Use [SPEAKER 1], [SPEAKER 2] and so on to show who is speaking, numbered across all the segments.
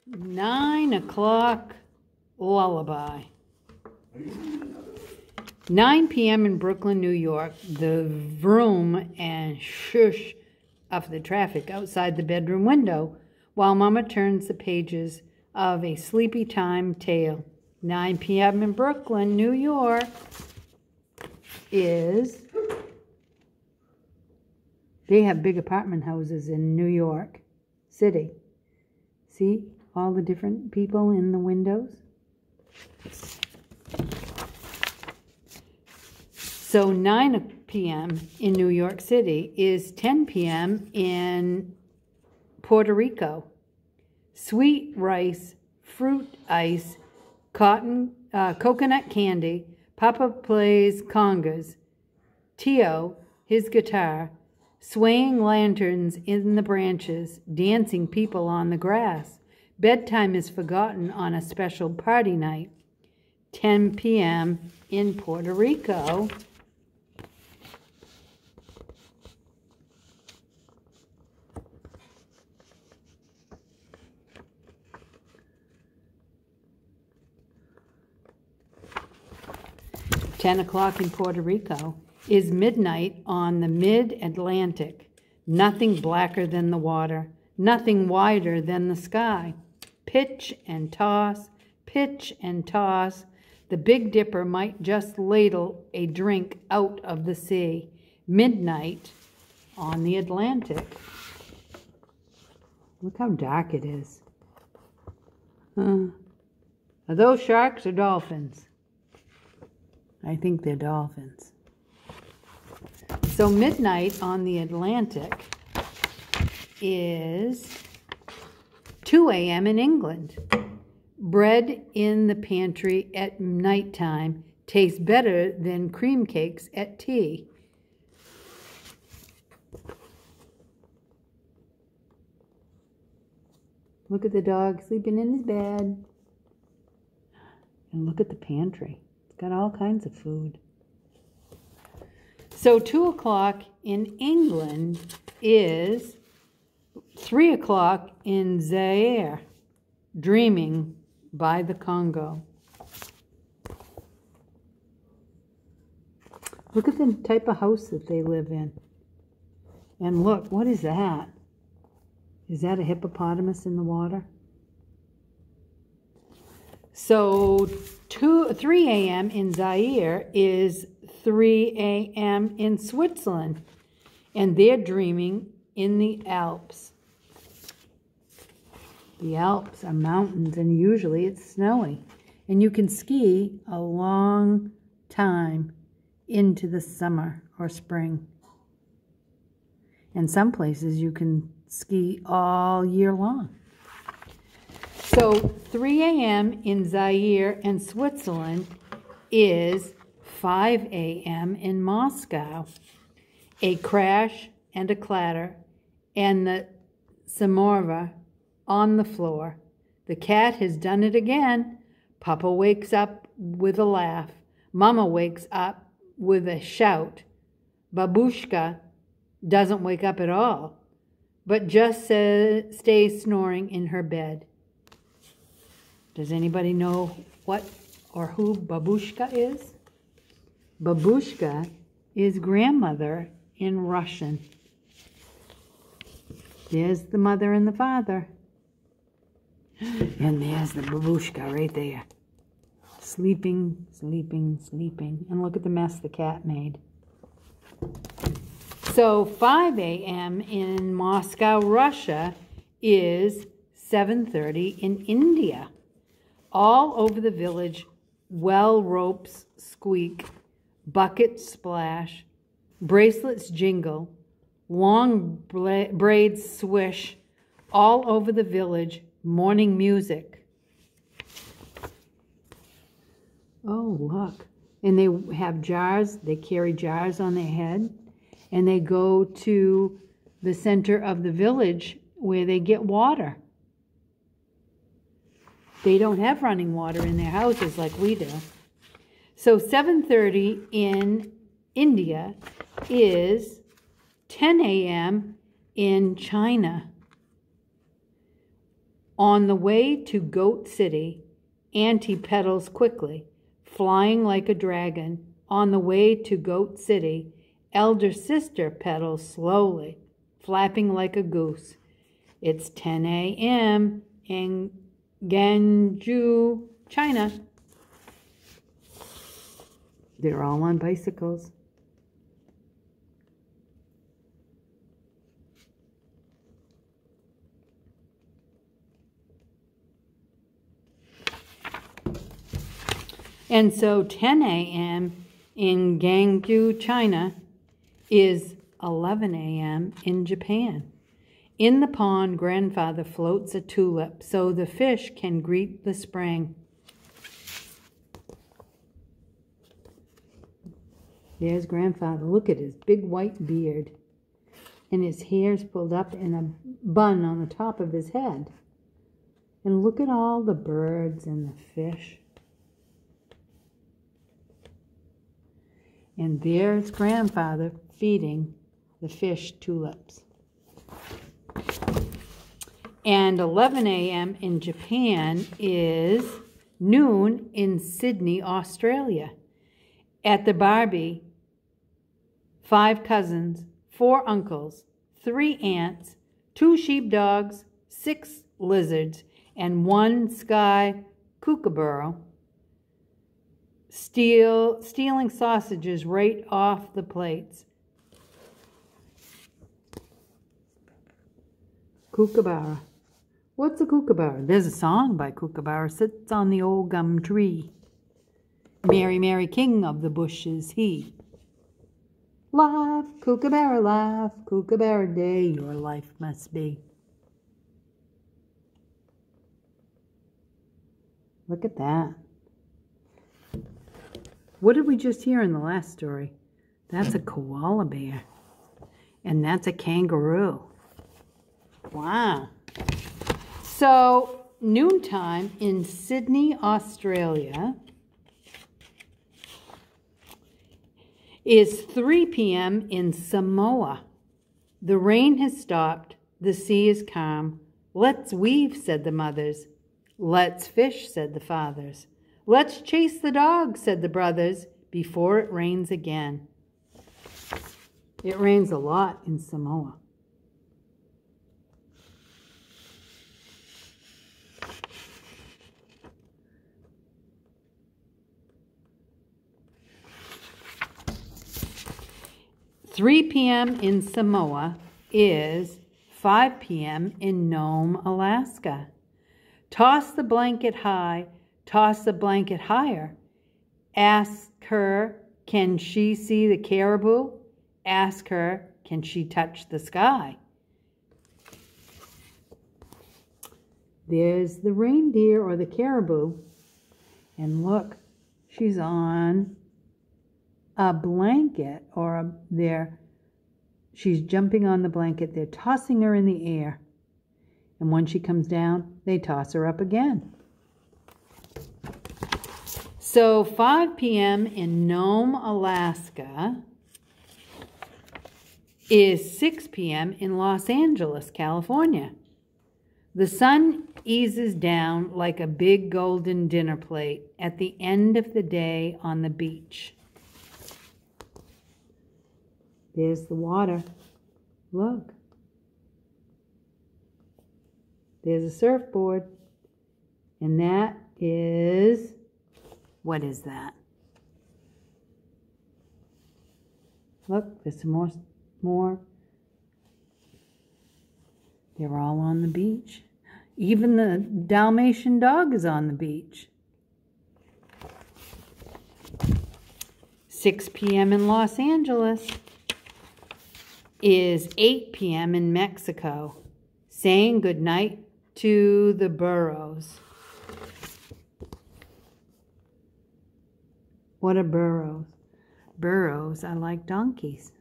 [SPEAKER 1] 9 o'clock lullaby. 9 p.m. in Brooklyn, New York. The vroom and shush of the traffic outside the bedroom window while Mama turns the pages of a sleepy time tale. 9 p.m. in Brooklyn, New York is... They have big apartment houses in New York City. See all the different people in the windows? So 9 p.m. in New York City is 10 p.m. in Puerto Rico. Sweet rice, fruit ice, coconut candy. Papa plays congas. Tio, his guitar. Swaying lanterns in the branches, dancing people on the grass. Bedtime is forgotten on a special party night. 10 p.m. in Puerto Rico. "10 o'clock in Puerto Rico is midnight on the mid-Atlantic. Nothing blacker than the water, nothing wider than the sky. Pitch and toss, pitch and toss. The Big Dipper might just ladle a drink out of the sea. Midnight on the Atlantic." Look how dark it is. Are those sharks or dolphins? I think they're dolphins. So midnight on the Atlantic is 2 a.m. in England. Bread in the pantry at nighttime tastes better than cream cakes at tea. Look at the dog sleeping in his bed. And look at the pantry. It's got all kinds of food. So 2 o'clock in England is 3 o'clock in Zaire, dreaming by the Congo. Look at the type of house that they live in. And look, what is that? Is that a hippopotamus in the water? So 3 a.m. in Zaire is 3 a.m. in Switzerland, and they're dreaming in the Alps. The Alps are mountains, and usually it's snowy, and you can ski a long time into the summer or spring. And some places you can ski all year long. So 3 a.m. in Zaire and Switzerland is 5 a.m. in Moscow. A crash and a clatter, and the samovar on the floor. The cat has done it again. Papa wakes up with a laugh. Mama wakes up with a shout. Babushka doesn't wake up at all, but just stays snoring in her bed. Does anybody know what or who Babushka is? Babushka is grandmother in Russian. There's the mother and the father. And there's the babushka right there. Sleeping, sleeping, sleeping. And look at the mess the cat made. So 5 a.m. in Moscow, Russia is 7:30 in India. All over the village, well ropes squeak, buckets splash, bracelets jingle, long braids swish. All over the village, morning music. Oh, look. And they have jars. They carry jars on their head. And they go to the center of the village where they get water. They don't have running water in their houses like we do. So 7:30 in India is 10 a.m. in China. On the way to Goat City, Auntie pedals quickly, flying like a dragon. On the way to Goat City, elder sister pedals slowly, flapping like a goose. It's 10 a.m. in Ganju, China. They're all on bicycles. And so 10 a.m. in Ganju, China is 11 a.m. in Japan. In the pond, grandfather floats a tulip so the fish can greet the spring. There's grandfather. Look at his big white beard. And his hair's pulled up in a bun on the top of his head. And look at all the birds and the fish. And there's grandfather feeding the fish tulips. And 11 a.m. in Japan is noon in Sydney, Australia. At the Barbie, 5 cousins, 4 uncles, 3 aunts, 2 sheepdogs, 6 lizards, and 1 sky kookaburra stealing sausages right off the plates. Kookaburra. What's a kookaburra? There's a song by Kookaburra. Sits on the old gum tree. Merry, merry king of the bushes he. Laugh, Kookaburra day, your life must be. Look at that. What did we just hear in the last story? That's a koala bear. And that's a kangaroo. Wow. So, noontime in Sydney, Australia is 3 p.m. in Samoa. The rain has stopped. The sea is calm. Let's weave, said the mothers. Let's fish, said the fathers. Let's chase the dogs, said the brothers, before it rains again. It rains a lot in Samoa. "3 p.m. in Samoa is 5 p.m. in Nome, Alaska. Toss the blanket high, toss the blanket higher. Ask her, can she see the caribou? Ask her, can she touch the sky?" There's the reindeer or the caribou. And look, she's on a blanket she's jumping on the blanket. They're tossing her in the air. And when she comes down, they toss her up again. So 5 p.m. in Nome, Alaska is 6 p.m. in Los Angeles, California. The sun eases down like a big golden dinner plate at the end of the day on the beach. There's the water. Look. There's a surfboard. And that is... what is that? Look, there's some more. They're all on the beach. Even the Dalmatian dog is on the beach. 6 p.m. in Los Angeles is 8 p.m. in Mexico, saying goodnight to the burros. What are burros? Burros are like donkeys.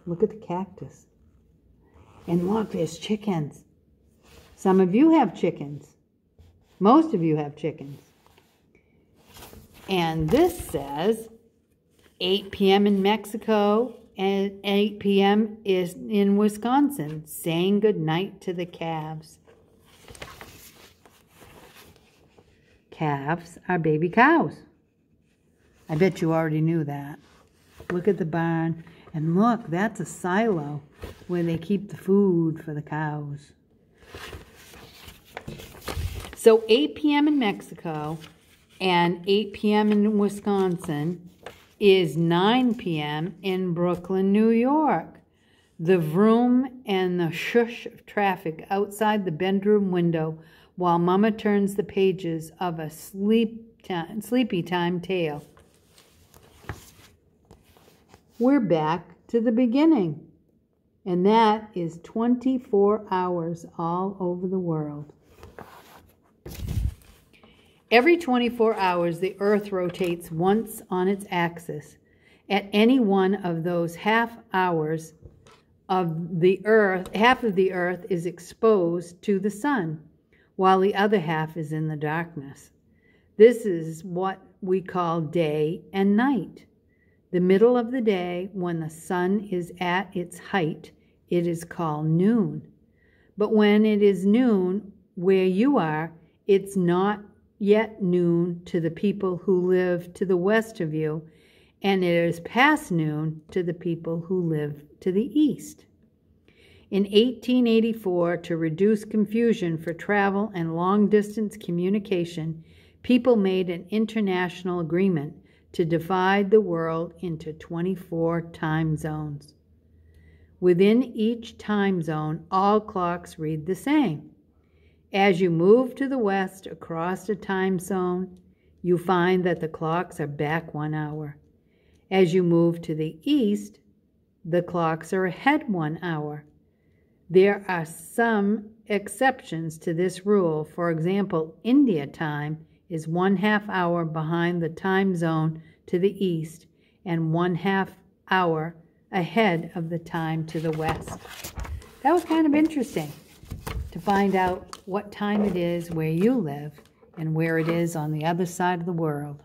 [SPEAKER 1] Look at the cactus. And look, there's chickens. Some of you have chickens. Most of you have chickens. And this says 8 p.m. in Mexico and 8 p.m. is in Wisconsin, saying goodnight to the calves. calves are baby cows. I bet you already knew that. Look at the barn. And look, that's a silo where they keep the food for the cows. So 8 p.m. in Mexico and 8 p.m. in Wisconsin is 9 p.m. in Brooklyn, New York. The vroom and the shush of traffic outside the bedroom window while Mama turns the pages of a sleepy time tale. We're back to the beginning, and that is 24 hours all over the world. Every 24 hours, the Earth rotates once on its axis. At any one of those half hours of the Earth, half of the Earth is exposed to the sun, while the other half is in the darkness. This is what we call day and night. The middle of the day, when the sun is at its height, it is called noon. But when it is noon where you are, it's not yet noon to the people who live to the west of you, and it is past noon to the people who live to the east. In 1884, to reduce confusion for travel and long-distance communication, people made an international agreement to divide the world into 24 time zones. Within each time zone, all clocks read the same. As you move to the west across a time zone, you find that the clocks are back 1 hour. As you move to the east, the clocks are ahead 1 hour. There are some exceptions to this rule. For example, India time is 1/2 hour behind the time zone to the east and 1/2 hour ahead of the time to the west. That was kind of interesting to find out what time it is where you live and where it is on the other side of the world.